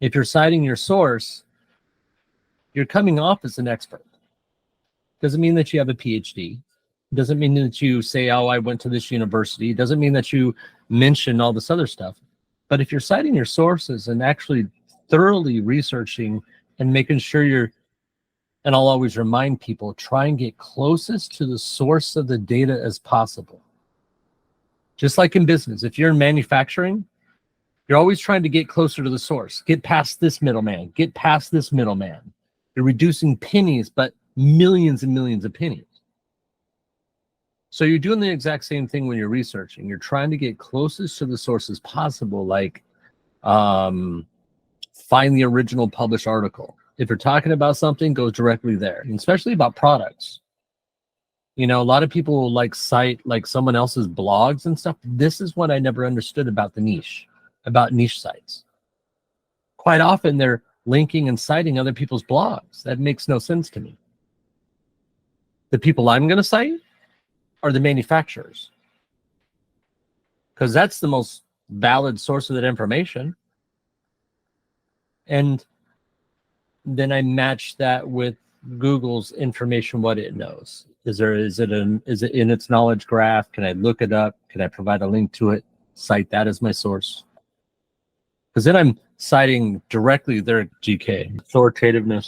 If you're citing your source, you're coming off as an expert. Doesn't mean that you have a PhD. Doesn't mean that you say, oh, I went to this university. Doesn't mean that you mention all this other stuff. But if you're citing your sources and actually thoroughly researching and making sure you're, and I'll always remind people, try and get closest to the source of the data as possible. Just like in business, if you're in manufacturing, you're always trying to get closer to the source, get past this middleman, get past this middleman. You're reducing pennies, but millions and millions of pennies. So you're doing the exact same thing when you're researching. You're trying to get closest to the source as possible, like find the original published article. If you're talking about something, go directly there, and especially about products. You know, a lot of people will like cite like someone else's blogs and stuff. This is what I never understood about the niche, about niche sites. Quite often they're linking and citing other people's blogs. That makes no sense to me. The people I'm going to cite are the manufacturers, because that's the most valid source of that information. And then I match that with Google's information, what it knows. Is it in its knowledge graph? Can I look it up? Can I provide a link to it? Cite that as my source. Because then I'm citing directly their GK, authoritativeness.